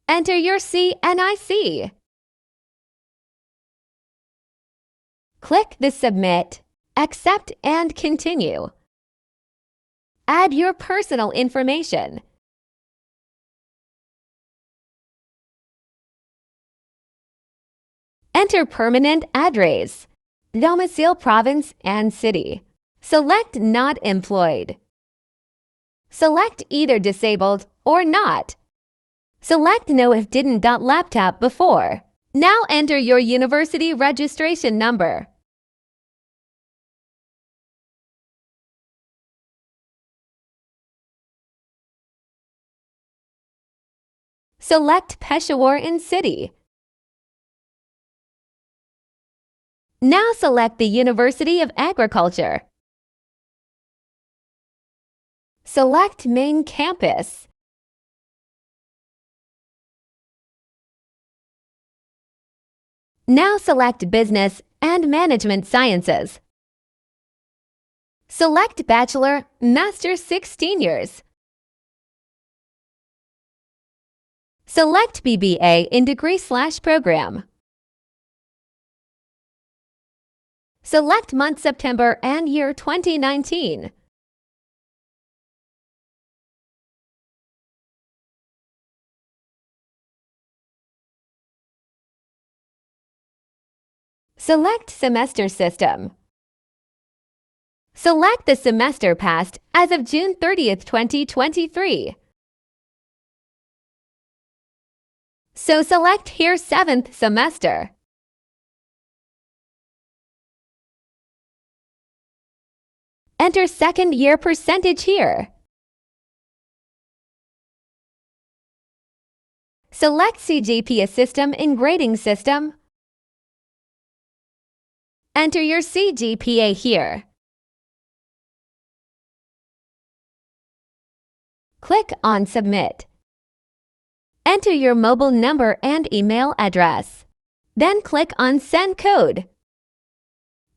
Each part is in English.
Enter your CNIC. Click the Submit, Accept, and Continue. Add your personal information. Enter permanent address, domicile, province, and city. Select Not Employed. Select either disabled or not. Select No if didn't got laptop before. Now enter your university registration number. Select Peshawar in city. Now select the University of Agriculture. Select Main Campus. Now select Business and Management Sciences. Select Bachelor, Master 16 years. Select BBA in degree/program. Select month September and year 2019. Select semester system. Select the semester passed as of June 30th, 2023. So select here 7th semester. Enter second year percentage here. Select CGPA system in grading system. Enter your CGPA here. Click on Submit. Enter your mobile number and email address. Then click on Send Code.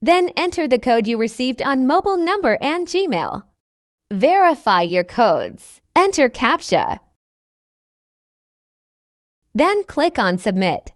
Then enter the code you received on mobile number and Gmail. Verify your codes. Enter CAPTCHA. Then click on Submit.